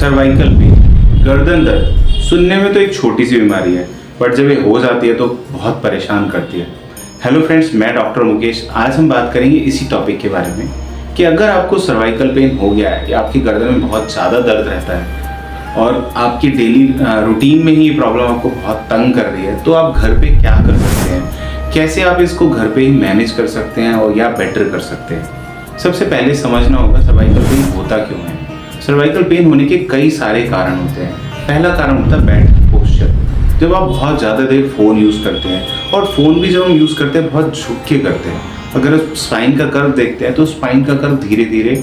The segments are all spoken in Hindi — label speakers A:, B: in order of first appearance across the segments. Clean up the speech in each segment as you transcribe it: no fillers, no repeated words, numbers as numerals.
A: सर्वाइकल पेन, गर्दन दर्द सुनने में तो एक छोटी सी बीमारी है, बट जब ये हो जाती है तो बहुत परेशान करती है। हेलो फ्रेंड्स, मैं डॉक्टर मुकेश। आज हम बात करेंगे इसी टॉपिक के बारे में कि अगर आपको सर्वाइकल पेन हो गया है या आपकी गर्दन में बहुत ज़्यादा दर्द रहता है और आपकी डेली रूटीन में ही ये प्रॉब्लम आपको बहुत तंग कर रही है, तो आप घर पे क्या कर सकते हैं, कैसे आप इसको घर पे ही मैनेज कर सकते हैं और या बेटर कर सकते हैं। सबसे पहले समझना होगा सर्वाइकल पेन होता क्यों है। सर्वाइकल पेन होने के कई सारे कारण होते हैं। पहला कारण होता है बैड पोस्चर। जब आप बहुत ज़्यादा देर फ़ोन यूज़ करते हैं, और फ़ोन भी जब हम यूज़ करते हैं बहुत झुक के करते हैं। अगर स्पाइन का कर्व देखते हैं तो स्पाइन का कर्व धीरे धीरे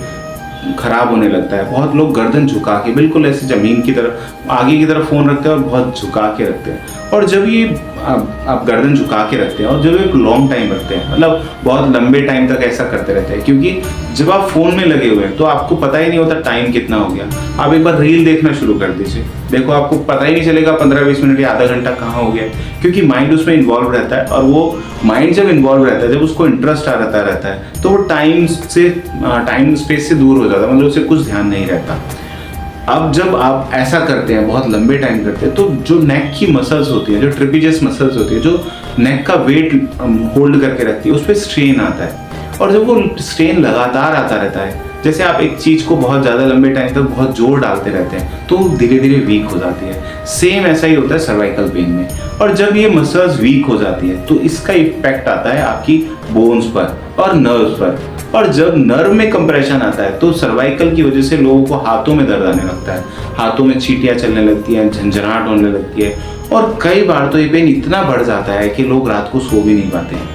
A: खराब होने लगता है। बहुत लोग गर्दन झुका के बिल्कुल ऐसे ज़मीन की तरफ आगे की तरफ फ़ोन रखते हैं और बहुत झुका के रखते हैं। और जब ये आप गर्दन झुका के रखते हैं और जब एक लॉन्ग टाइम रखते हैं, मतलब बहुत लंबे टाइम तक ऐसा करते रहते हैं, क्योंकि जब आप फ़ोन में लगे हुए हैं तो आपको पता ही नहीं होता टाइम कितना हो गया। आप एक बार रील देखना शुरू कर दीजिए, देखो आपको पता ही नहीं चलेगा 15-20 मिनट या आधा घंटा कहाँ हो गया, क्योंकि माइंड उसमें इन्वॉल्व रहता है। और वो माइंड जब इन्वॉल्व रहता है, जब उसको इंटरेस्ट आता रहता है, तो वो टाइम स्पेस से दूर हो जाता है, मतलब उसे कुछ ध्यान नहीं रहता। अब जब आप ऐसा करते हैं, बहुत लंबे टाइम करते हैं, तो जो नेक की मसल्स होती है, जो ट्रेपेजियस मसल्स होती है, जो नेक का वेट होल्ड करके रखती है, उस पर स्ट्रेन आता है। और जब वो स्ट्रेन लगातार आता रहता है, जैसे आप एक चीज़ को बहुत ज़्यादा लंबे टाइम तक बहुत जोर डालते रहते हैं, तो धीरे धीरे वीक हो जाती है। सेम ऐसा ही होता है सर्वाइकल पेन में। और जब ये मसल्स वीक हो जाती है तो इसका इफेक्ट आता है आपकी बोन्स पर और नर्व्स पर। और जब नर्व में कंप्रेशन आता है तो सर्वाइकल की वजह से लोगों को हाथों में दर्द आने लगता है, हाथों में चींटियां चलने लगती हैं, झंझनाहट होने लगती है। और कई बार तो ये पेन इतना बढ़ जाता है कि लोग रात को सो भी नहीं पाते हैं,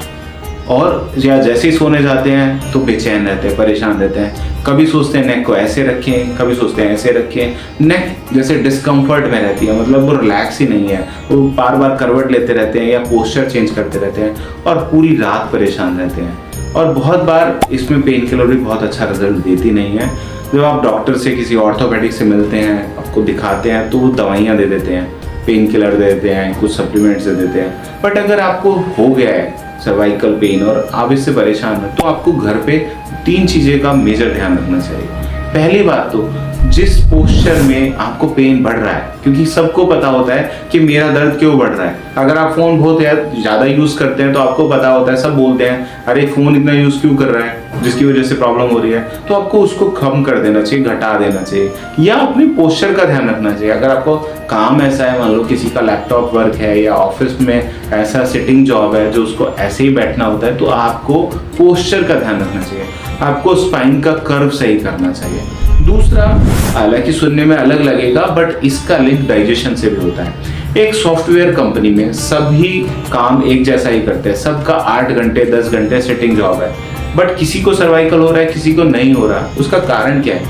A: और या जैसे ही सोने जाते हैं तो बेचैन रहते हैं, परेशान रहते हैं। कभी सोचते हैं नेक को ऐसे रखें, कभी सोचते हैं ऐसे रखें। नेक जैसे डिस्कम्फर्ट में रहती है, मतलब वो रिलैक्स ही नहीं है, वो बार बार करवट लेते रहते हैं या पोस्चर चेंज करते रहते हैं और पूरी रात परेशान रहते हैं। और बहुत बार इसमें पेन किलर भी बहुत अच्छा रिजल्ट देती नहीं है। जब आप डॉक्टर से, किसी ऑर्थोपेडिक से मिलते हैं, आपको दिखाते हैं, तो वो दवाइयाँ दे देते हैं, पेन किलर दे देते हैं, कुछ सप्लीमेंट्स दे देते हैं। बट अगर आपको हो गया है सर्वाइकल पेन और आप इससे परेशान हैं, तो आपको घर पे 3 चीज़ें का मेजर ध्यान रखना चाहिए। पहली बात तो, जिस पोस्चर में आपको पेन बढ़ रहा है, क्योंकि सबको पता होता है कि मेरा दर्द क्यों बढ़ रहा है। अगर आप फ़ोन बहुत ज़्यादा यूज़ करते हैं तो आपको पता होता है, सब बोलते हैं अरे फ़ोन इतना यूज़ क्यों कर रहा है, जिसकी वजह से प्रॉब्लम हो रही है। तो आपको उसको कम कर देना चाहिए, घटा देना चाहिए, या अपने पोस्चर का ध्यान रखना चाहिए। अगर आपको काम ऐसा है, मान लो किसी का लैपटॉप वर्क है या ऑफिस में ऐसा सिटिंग जॉब है जो उसको ऐसे ही बैठना होता है, तो आपको पोस्चर का ध्यान रखना चाहिए, आपको स्पाइन का कर्व सही करना चाहिए। दूसरा, हालांकि सुनने में अलग लगेगा, बट इसका लिंक डाइजेशन से भी होता है। एक सॉफ्टवेयर कंपनी में सभी काम एक जैसा ही करते हैं, सबका 8 घंटे 10 घंटे सिटिंग जॉब है, बट किसी को सर्वाइकल हो रहा है, किसी को नहीं हो रहा। उसका कारण क्या है?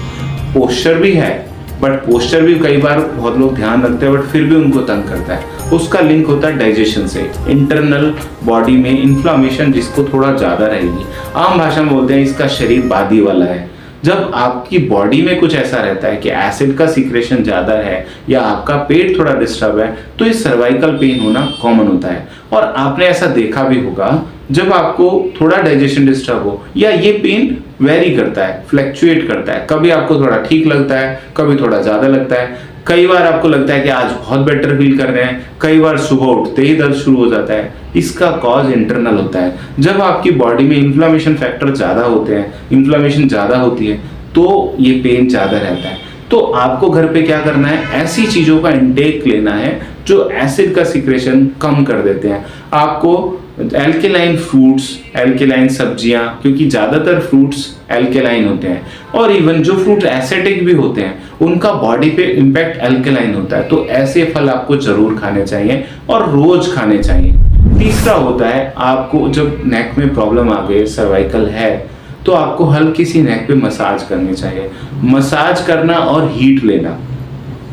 A: पोस्चर भी है, बट पोस्चर भी कई बार बहुत लोग ध्यान रखते हैं, बट फिर भी उनको तंग करता है। उसका लिंक होता है डाइजेशन से। इंटरनल बॉडी में इन्फ्लामेशन जिसको थोड़ा ज़्यादा रहेगी, आम भाषा में बोलते हैं इसका शरीर बादी वाला है। जब आपकी बॉडी में कुछ ऐसा रहता है कि एसिड का सीक्रेशन ज़्यादा है या आपका पेट थोड़ा डिस्टर्ब है, तो ये सर्वाइकल पेन होना कॉमन होता है। और आपने ऐसा देखा भी होगा, जब आपको थोड़ा डाइजेशन डिस्टर्ब हो, या ये पेन वेरी करता है, फ्लैक्चुएट करता है, कभी आपको थोड़ा ठीक लगता है, कभी थोड़ा ज़्यादा लगता है। कई बार आपको लगता है कि आज बहुत बेटर फील कर रहे हैं, कई बार सुबह उठते ही दर्द शुरू हो जाता है। इसका कॉज इंटरनल होता है। जब आपकी बॉडी में इन्फ्लामेशन फैक्टर ज़्यादा होते हैं, इन्फ्लामेशन ज़्यादा होती है, तो ये पेन ज़्यादा रहता है। तो आपको घर पे क्या करना है, ऐसी चीज़ों का इंटेक लेना है जो एसिड का सिक्रेशन कम कर देते हैं। आपको एल्केलाइन फ्रूट्स, एल्केलाइन सब्जियां, क्योंकि ज़्यादातर फ्रूट्स एल्केलाइन होते हैं, और इवन जो फ्रूट एसिडिक भी होते हैं उनका बॉडी पे इम्पैक्ट एल्केलाइन होता है। तो ऐसे फल आपको जरूर खाने चाहिए और रोज खाने चाहिए। तीसरा होता है, आपको जब नेक में प्रॉब्लम आ गई, सर्वाइकल है, तो आपको हल्की सी नेक पे मसाज करनी चाहिए। मसाज करना और हीट लेना,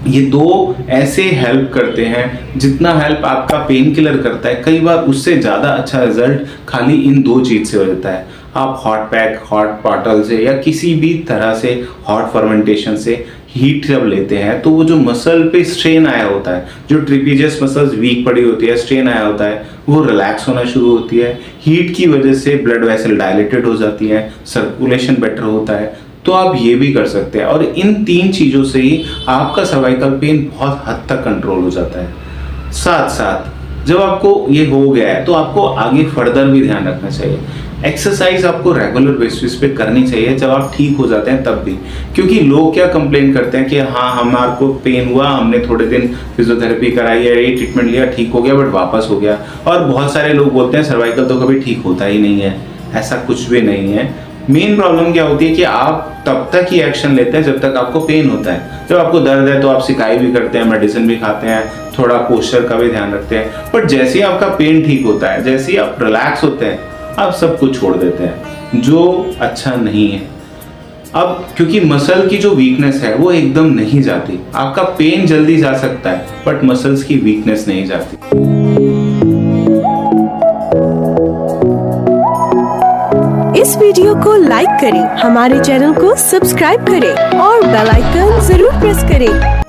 A: ये 2 ऐसे हेल्प करते हैं, जितना हेल्प आपका पेन किलर करता है, कई बार उससे ज़्यादा अच्छा रिजल्ट खाली इन 2 चीज़ से हो जाता है। आप हॉट पैक, हॉट बॉटल से या किसी भी तरह से हॉट फर्मेंटेशन से हीट जब लेते हैं, तो वो जो मसल पे स्ट्रेन आया होता है, जो ट्रेपेजियस मसल्स वीक पड़ी होती है, स्ट्रेन आया होता है, वो रिलैक्स होना शुरू होती है। हीट की वजह से ब्लड वेसल डायलेटेड हो जाती है, सर्कुलेशन बेटर होता है, तो आप ये भी कर सकते हैं। और इन 3 चीज़ों से ही आपका सर्वाइकल पेन बहुत हद तक कंट्रोल हो जाता है। साथ साथ जब आपको ये हो गया है तो आपको आगे फर्दर भी ध्यान रखना चाहिए। एक्सरसाइज आपको रेगुलर बेसिस पे करनी चाहिए जब आप ठीक हो जाते हैं तब भी, क्योंकि लोग क्या कंप्लेन करते हैं कि हाँ हमारे को पेन हुआ, हमने थोड़े दिन फिजियोथेरेपी कराई है, ये ट्रीटमेंट लिया, ठीक हो गया, बट वापस हो गया। और बहुत सारे लोग बोलते हैं सर्वाइकल तो कभी ठीक होता ही नहीं है। ऐसा कुछ भी नहीं है। मेन प्रॉब्लम क्या होती है कि आप तब तक ही एक्शन लेते हैं जब तक आपको पेन होता है। जब आपको दर्द है तो आप सिकाई भी करते हैं, मेडिसिन भी खाते हैं, थोड़ा पोस्चर का भी ध्यान रखते हैं, बट जैसे ही आपका पेन ठीक होता है, जैसे ही आप रिलैक्स होते हैं, आप सब कुछ छोड़ देते हैं, जो अच्छा नहीं है। अब क्योंकि मसल की जो वीकनेस है वो एकदम नहीं जाती। आपका पेन जल्दी जा सकता है बट मसल्स की वीकनेस नहीं जाती।
B: इस वीडियो को लाइक करें, हमारे चैनल को सब्सक्राइब करें और बेल आइकन जरूर प्रेस करें।